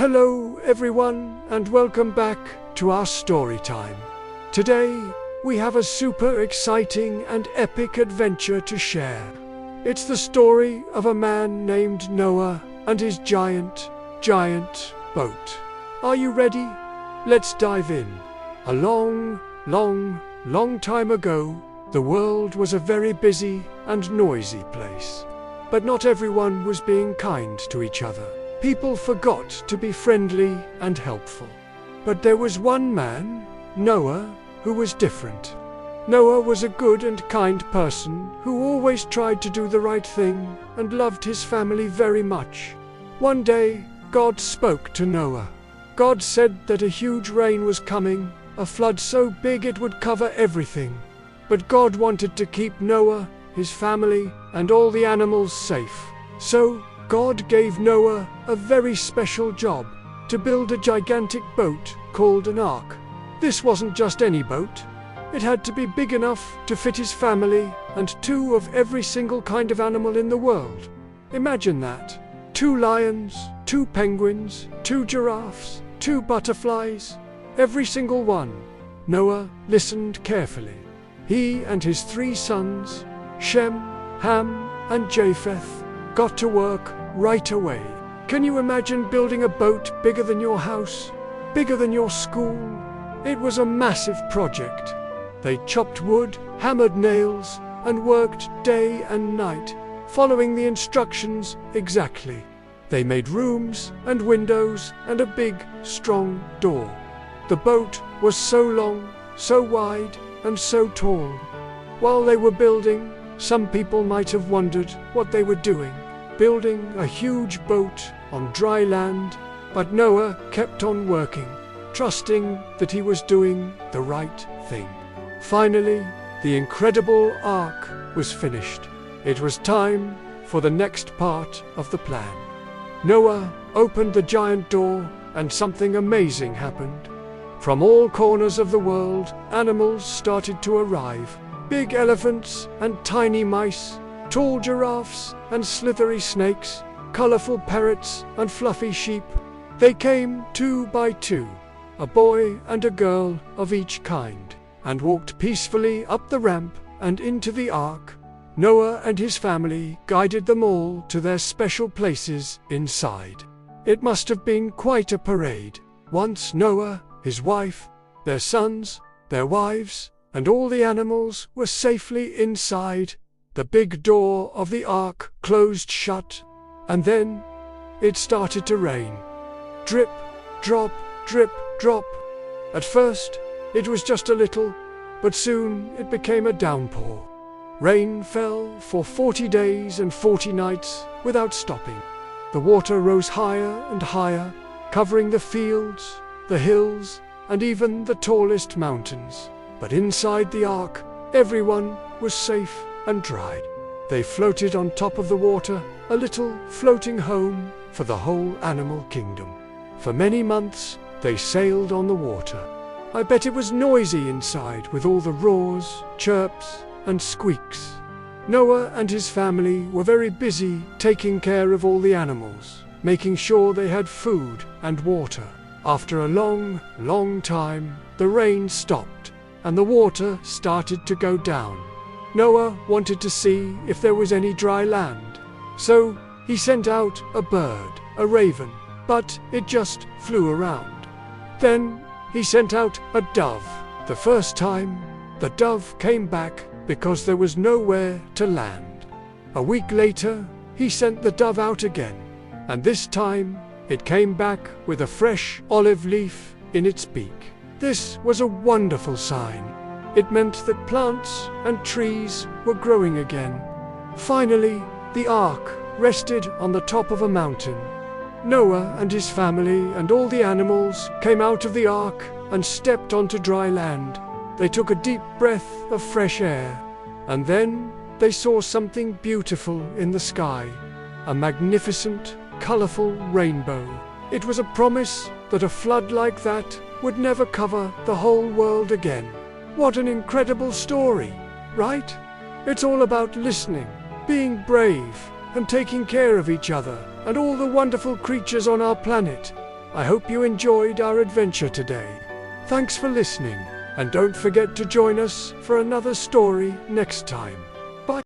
Hello everyone and welcome back to our story time. Today we have a super exciting and epic adventure to share. It's the story of a man named Noah and his giant boat. Are you ready? Let's dive in. A long time ago, the world was a very busy and noisy place. But not everyone was being kind to each other. People forgot to be friendly and helpful. But there was one man, Noah, who was different. Noah was a good and kind person who always tried to do the right thing and loved his family very much. One day, God spoke to Noah. God said that a huge rain was coming, a flood so big it would cover everything. But God wanted to keep Noah, his family, and all the animals safe. So, God gave Noah a very special job, to build a gigantic boat called an ark. This wasn't just any boat. It had to be big enough to fit his family and 2 of every single kind of animal in the world. Imagine that. 2 lions, 2 penguins, 2 giraffes, 2 butterflies, every single one. Noah listened carefully. He and his 3 sons, Shem, Ham, and Japheth, got to work right away. Can you imagine building a boat bigger than your house? Bigger than your school? It was a massive project. They chopped wood, hammered nails, and worked day and night, following the instructions exactly. They made rooms and windows and a big, strong door. The boat was so long, so wide, and so tall. While they were building, some people might have wondered what they were doing. Building a huge boat on dry land, but Noah kept on working, trusting that he was doing the right thing. Finally, the incredible ark was finished. It was time for the next part of the plan. Noah opened the giant door and something amazing happened. From all corners of the world, animals started to arrive. Big elephants and tiny mice, tall giraffes and slithery snakes, colorful parrots and fluffy sheep. They came 2 by 2, a boy and a girl of each kind, and walked peacefully up the ramp and into the ark. Noah and his family guided them all to their special places inside. It must have been quite a parade. Once Noah, his wife, their sons, their wives, and all the animals were safely inside, the big door of the ark closed shut, and then it started to rain. Drip, drop, drip, drop. At first, it was just a little, but soon it became a downpour. Rain fell for 40 days and 40 nights without stopping. The water rose higher and higher, covering the fields, the hills, and even the tallest mountains. But inside the ark, everyone was safe and dry. They floated on top of the water, a little floating home for the whole animal kingdom. For many months, they sailed on the water. I bet it was noisy inside with all the roars, chirps, and squeaks. Noah and his family were very busy taking care of all the animals, making sure they had food and water. After a long time, the rain stopped, and the water started to go down. Noah wanted to see if there was any dry land. So he sent out a bird, a raven, but it just flew around. Then he sent out a dove. The first time, the dove came back because there was nowhere to land. A week later, he sent the dove out again, and this time it came back with a fresh olive leaf in its beak. This was a wonderful sign. It meant that plants and trees were growing again. Finally, the ark rested on the top of a mountain. Noah and his family and all the animals came out of the ark and stepped onto dry land. They took a deep breath of fresh air, and then they saw something beautiful in the sky, a magnificent, colorful rainbow. It was a promise that a flood like that would never cover the whole world again. What an incredible story, right? It's all about listening, being brave, and taking care of each other and all the wonderful creatures on our planet. I hope you enjoyed our adventure today. Thanks for listening, and don't forget to join us for another story next time.